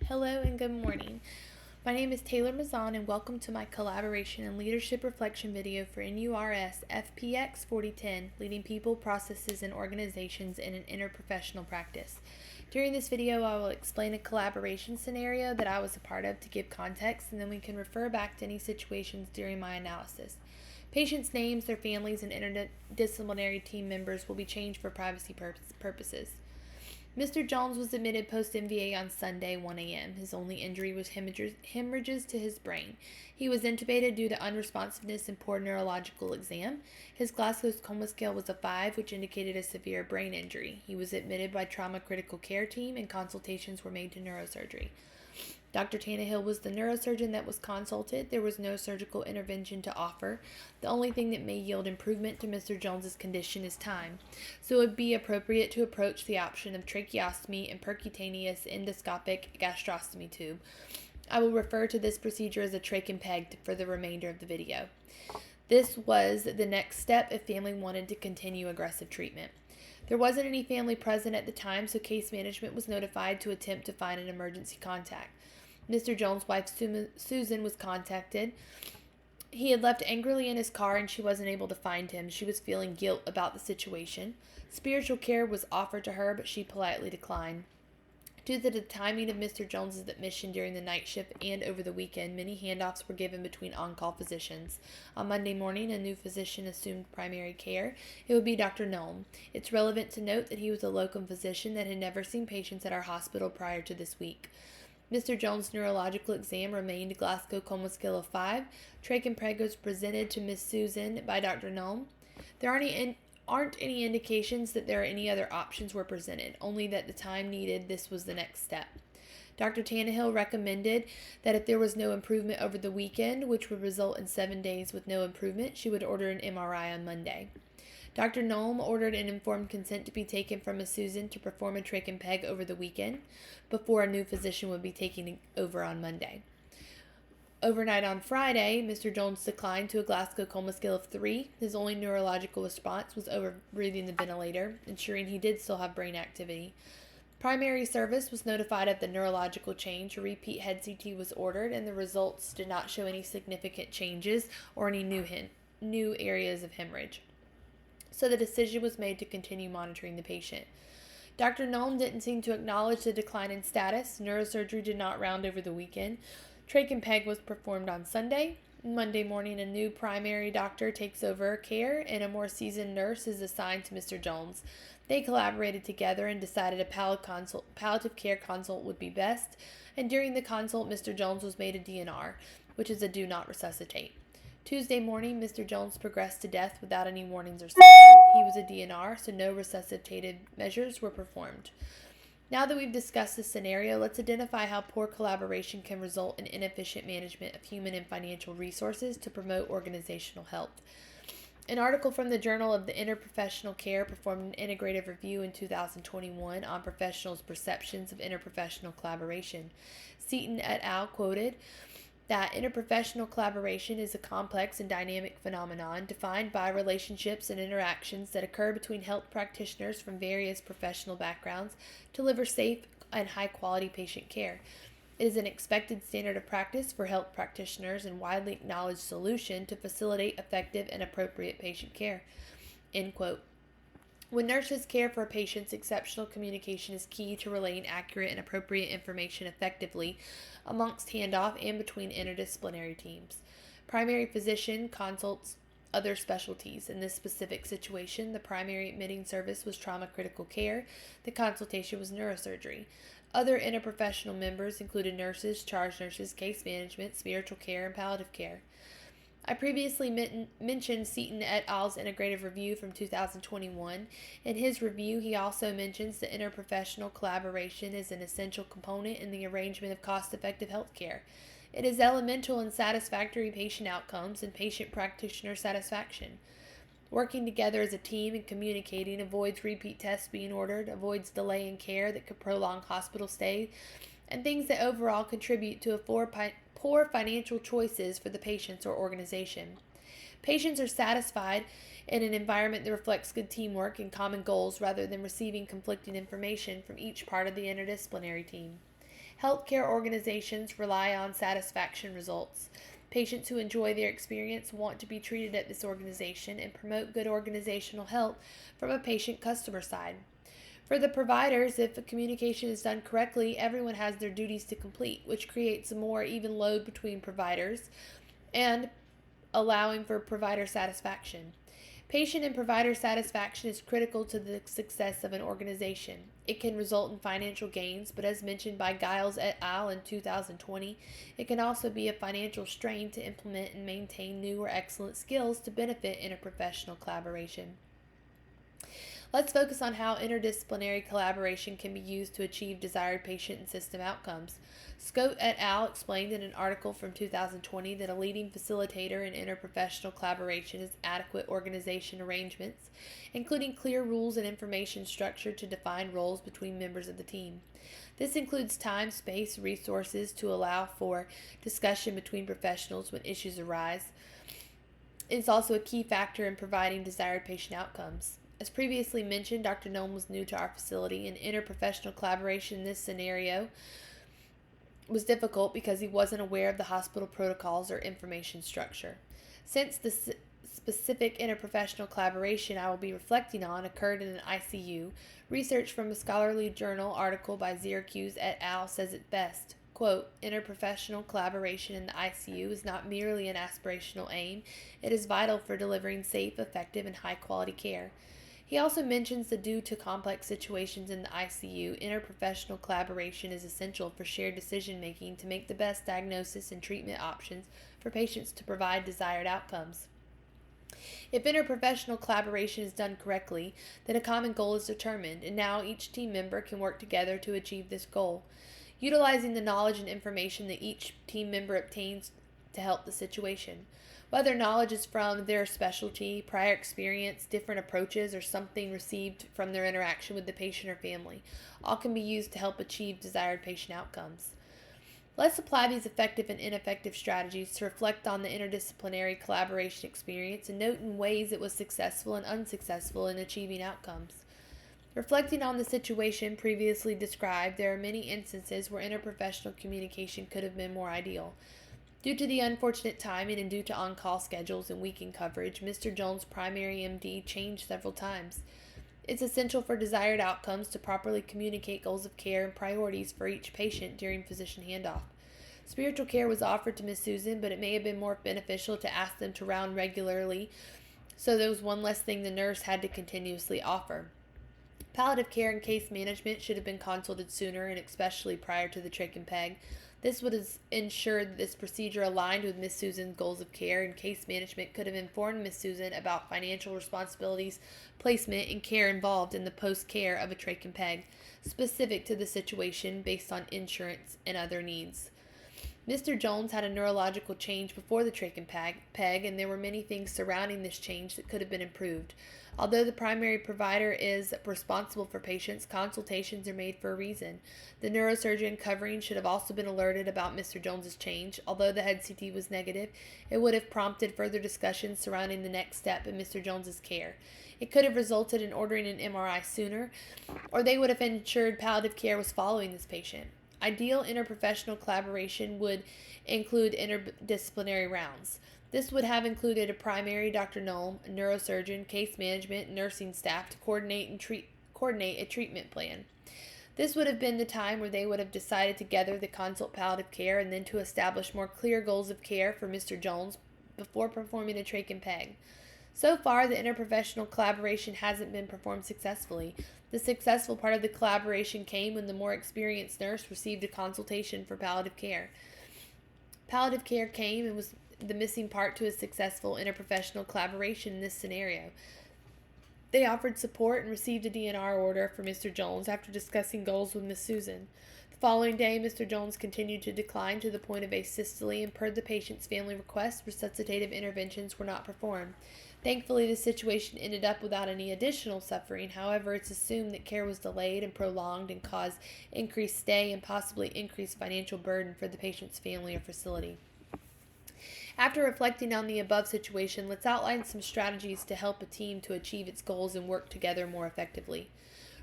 Hello and good morning. My name is Taylor Mouzon and welcome to my collaboration and leadership reflection video for NURS FPX 4010, Leading People, Processes, and Organizations in an Interprofessional Practice. During this video, I will explain a collaboration scenario that I was a part of to give context, and then we can refer back to any situations during my analysis. Patients' names, their families, and interdisciplinary team members will be changed for privacy purposes. Mr. Jones was admitted post-MVA on Sunday, 1 a.m. His only injury was hemorrhages to his brain. He was intubated due to unresponsiveness and poor neurological exam. His Glasgow Coma Scale was a 5, which indicated a severe brain injury. He was admitted by trauma critical care team and consultations were made to neurosurgery. Dr. Tannehill was the neurosurgeon that was consulted. There was no surgical intervention to offer. The only thing that may yield improvement to Mr. Jones's condition is time, so it would be appropriate to approach the option of tracheostomy and percutaneous endoscopic gastrostomy tube. I will refer to this procedure as a trach and peg for the remainder of the video. This was the next step if family wanted to continue aggressive treatment. There wasn't any family present at the time, so case management was notified to attempt to find an emergency contact. Mr. Jones' wife, Susan, was contacted. He had left angrily in his car and she wasn't able to find him. She was feeling guilt about the situation. Spiritual care was offered to her, but she politely declined. Due to the timing of Mr. Jones's admission during the night shift and over the weekend, many handoffs were given between on-call physicians. On Monday morning, a new physician assumed primary care. It would be Dr. Noem. It's relevant to note that he was a locum physician that had never seen patients at our hospital prior to this week. Mr. Jones' neurological exam remained Glasgow Coma Scale of 5. Trach and preg was presented to Miss Susan by Dr. Noem. There aren't any indications that there are any other options were presented, only that the time needed, this was the next step. Dr. Tannehill recommended that if there was no improvement over the weekend, which would result in 7 days with no improvement, she would order an MRI on Monday. Dr. Noem ordered an informed consent to be taken from Miss Susan to perform a trach and peg over the weekend before a new physician would be taking over on Monday. Overnight on Friday, Mr. Jones declined to a Glasgow Coma Scale of 3. His only neurological response was over-breathing the ventilator, ensuring he did still have brain activity. Primary service was notified of the neurological change. A repeat head CT was ordered, and the results did not show any significant changes or any new areas of hemorrhage. So the decision was made to continue monitoring the patient. Dr. Noem didn't seem to acknowledge the decline in status. Neurosurgery did not round over the weekend. Trach and peg was performed on Sunday. Monday morning, a new primary doctor takes over care and a more seasoned nurse is assigned to Mr. Jones. They collaborated together and decided a palliative care consult would be best, and during the consult, Mr. Jones was made a DNR, which is a do not resuscitate. Tuesday morning, Mr. Jones progressed to death without any warnings or signs. He was a DNR, so no resuscitative measures were performed. Now that we've discussed this scenario, let's identify how poor collaboration can result in inefficient management of human and financial resources to promote organizational health. An article from the Journal of the Interprofessional Care performed an integrative review in 2021 on professionals' perceptions of interprofessional collaboration. Seaton et al. Quoted that interprofessional collaboration is a complex and dynamic phenomenon defined by relationships and interactions that occur between health practitioners from various professional backgrounds to deliver safe and high-quality patient care. It is an expected standard of practice for health practitioners and widely acknowledged solution to facilitate effective and appropriate patient care. End quote. When nurses care for patients, exceptional communication is key to relaying accurate and appropriate information effectively amongst handoff and between interdisciplinary teams. Primary physician consults other specialties. In this specific situation, the primary admitting service was trauma critical care. The consultation was neurosurgery. Other interprofessional members included nurses, charge nurses, case management, spiritual care, and palliative care. I previously mentioned Seaton et al.'s integrative review from 2021. In his review, he also mentions that interprofessional collaboration is an essential component in the arrangement of cost-effective health care. It is elemental in satisfactory patient outcomes and patient practitioner satisfaction. Working together as a team and communicating avoids repeat tests being ordered, avoids delay in care that could prolong hospital stay, and things that overall contribute to poor financial choices for the patients or organization. Patients are satisfied in an environment that reflects good teamwork and common goals rather than receiving conflicting information from each part of the interdisciplinary team. Healthcare organizations rely on satisfaction results. Patients who enjoy their experience want to be treated at this organization and promote good organizational health from a patient customer side. For the providers, if the communication is done correctly, everyone has their duties to complete, which creates a more even load between providers and allowing for provider satisfaction. Patient and provider satisfaction is critical to the success of an organization. It can result in financial gains, but as mentioned by Giles et al. In 2020, it can also be a financial strain to implement and maintain new or excellent skills to benefit interprofessional collaboration. Let's focus on how interdisciplinary collaboration can be used to achieve desired patient and system outcomes. Scott et al. Explained in an article from 2020 that a leading facilitator in interprofessional collaboration is adequate organization arrangements, including clear rules and information structure to define roles between members of the team. This includes time, space, resources to allow for discussion between professionals when issues arise. It's also a key factor in providing desired patient outcomes. As previously mentioned, Dr. Noem was new to our facility, and interprofessional collaboration in this scenario was difficult because he wasn't aware of the hospital protocols or information structure. Since the specific interprofessional collaboration I will be reflecting on occurred in an ICU, research from a scholarly journal article by Syracuse et al. Says it best. Quote, interprofessional collaboration in the ICU is not merely an aspirational aim, it is vital for delivering safe, effective, and high-quality care. He also mentions that due to complex situations in the ICU, interprofessional collaboration is essential for shared decision-making to make the best diagnosis and treatment options for patients to provide desired outcomes. If interprofessional collaboration is done correctly, then a common goal is determined, and now each team member can work together to achieve this goal, utilizing the knowledge and information that each team member obtains to help the situation. Whether knowledge is from their specialty, prior experience, different approaches, or something received from their interaction with the patient or family, all can be used to help achieve desired patient outcomes. Let's apply these effective and ineffective strategies to reflect on the interdisciplinary collaboration experience and note in ways it was successful and unsuccessful in achieving outcomes. Reflecting on the situation previously described, there are many instances where interprofessional communication could have been more ideal. Due to the unfortunate timing and due to on-call schedules and weekend coverage, Mr. Jones' primary MD changed several times. It's essential for desired outcomes to properly communicate goals of care and priorities for each patient during physician handoff. Spiritual care was offered to Miss Susan, but it may have been more beneficial to ask them to round regularly, so there was one less thing the nurse had to continuously offer. Palliative care and case management should have been consulted sooner, and especially prior to the trach and peg. This would have ensured that this procedure aligned with Miss Susan's goals of care, and case management could have informed Miss Susan about financial responsibilities, placement, and care involved in the post-care of a trach and peg, specific to the situation based on insurance and other needs. Mr. Jones had a neurological change before the trach and peg, and there were many things surrounding this change that could have been improved. Although the primary provider is responsible for patients, consultations are made for a reason. The neurosurgeon covering should have also been alerted about Mr. Jones's change. Although the head CT was negative, it would have prompted further discussions surrounding the next step in Mr. Jones's care. It could have resulted in ordering an MRI sooner, or they would have ensured palliative care was following this patient. Ideal interprofessional collaboration would include interdisciplinary rounds. This would have included a primary, Dr. Noem, a neurosurgeon, case management, nursing staff to coordinate a treatment plan. This would have been the time where they would have decided together the consult palliative care and then to establish more clear goals of care for Mr. Jones before performing a trach and peg. So far, the interprofessional collaboration hasn't been performed successfully. The successful part of the collaboration came when the more experienced nurse received a consultation for palliative care. Palliative care came and was the missing part to a successful interprofessional collaboration in this scenario. They offered support and received a DNR order for Mr. Jones after discussing goals with Miss Susan. The following day, Mr. Jones continued to decline to the point of asystole, and per the patient's family request, resuscitative interventions were not performed. Thankfully, the situation ended up without any additional suffering. However, it's assumed that care was delayed and prolonged and caused increased stay and possibly increased financial burden for the patient's family or facility. After reflecting on the above situation, let's outline some strategies to help a team to achieve its goals and work together more effectively.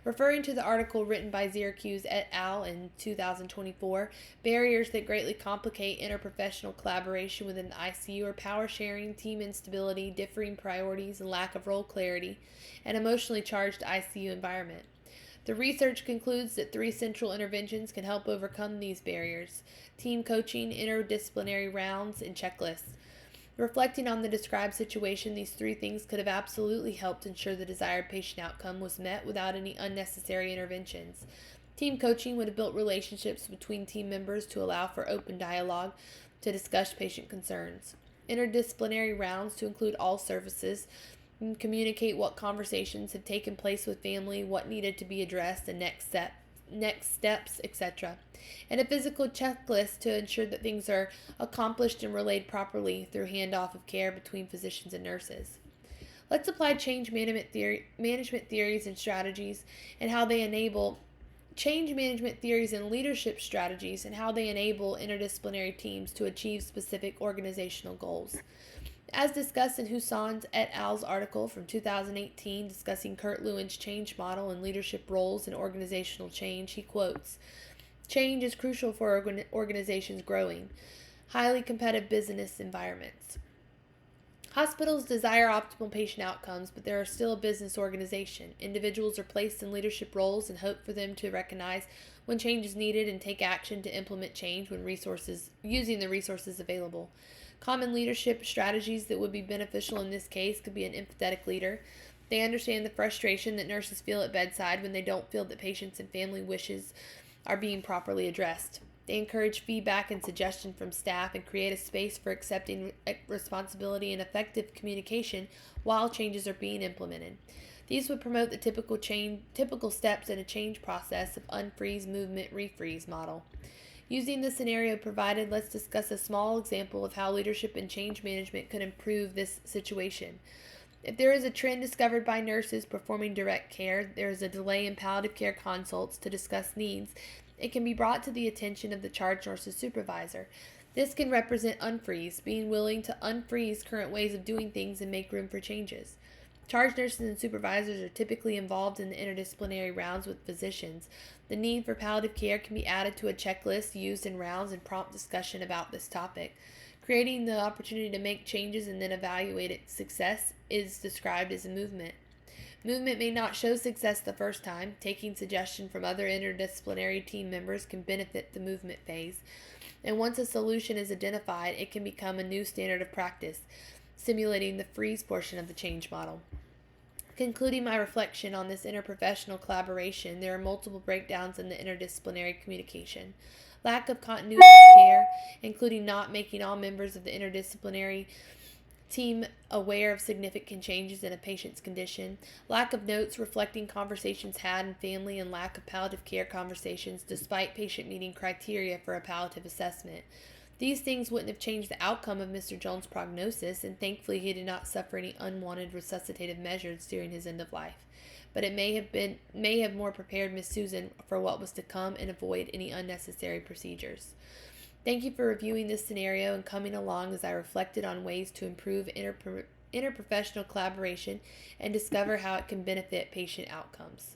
Referring to the article written by Syracuse et al. In 2024, barriers that greatly complicate interprofessional collaboration within the ICU are power sharing, team instability, differing priorities, and lack of role clarity, an emotionally charged ICU environment. The research concludes that 3 central interventions can help overcome these barriers: team coaching, interdisciplinary rounds, and checklists. Reflecting on the described situation, these 3 things could have absolutely helped ensure the desired patient outcome was met without any unnecessary interventions. Team coaching would have built relationships between team members to allow for open dialogue to discuss patient concerns. Interdisciplinary rounds to include all services and communicate what conversations have taken place with family, what needed to be addressed, and next steps, etc. And a physical checklist to ensure that things are accomplished and relayed properly through handoff of care between physicians and nurses. Let's apply change management theories and strategies and how they enable change management theories and leadership strategies and how they enable interdisciplinary teams to achieve specific organizational goals. As discussed in Mouzon et al.'s article from 2018 discussing Kurt Lewin's change model and leadership roles in organizational change, he quotes, "Change is crucial for organizations growing highly competitive business environments. Hospitals desire optimal patient outcomes, but they are still a business organization. Individuals are placed in leadership roles and hope for them to recognize when change is needed and take action to implement change when using the resources available. Common leadership strategies that would be beneficial in this case could be an empathetic leader. They understand the frustration that nurses feel at bedside when they don't feel that patients' and family wishes are being properly addressed. They encourage feedback and suggestion from staff and create a space for accepting responsibility and effective communication while changes are being implemented. These would promote the typical steps in a change process of unfreeze, movement, refreeze model. Using the scenario provided, let's discuss a small example of how leadership and change management could improve this situation. If there is a trend discovered by nurses performing direct care, there is a delay in palliative care consults to discuss needs. It can be brought to the attention of the charge nurse's supervisor. This can represent unfreeze, being willing to unfreeze current ways of doing things and make room for changes. Charge nurses and supervisors are typically involved in the interdisciplinary rounds with physicians. The need for palliative care can be added to a checklist used in rounds and prompt discussion about this topic. Creating the opportunity to make changes and then evaluate its success is described as a movement. Movement may not show success the first time. Taking suggestion from other interdisciplinary team members can benefit the movement phase. And once a solution is identified, it can become a new standard of practice, simulating the freeze portion of the change model. Concluding my reflection on this interprofessional collaboration, there are multiple breakdowns in the interdisciplinary communication. Lack of continuity of care, including not making all members of the interdisciplinary team aware of significant changes in a patient's condition. Lack of notes reflecting conversations had in family and lack of palliative care conversations despite patient meeting criteria for a palliative assessment. These things wouldn't have changed the outcome of Mr. Jones' prognosis, and thankfully he did not suffer any unwanted resuscitative measures during his end of life. But it may have more prepared Miss Susan for what was to come and avoid any unnecessary procedures. Thank you for reviewing this scenario and coming along as I reflected on ways to improve interprofessional collaboration and discover how it can benefit patient outcomes.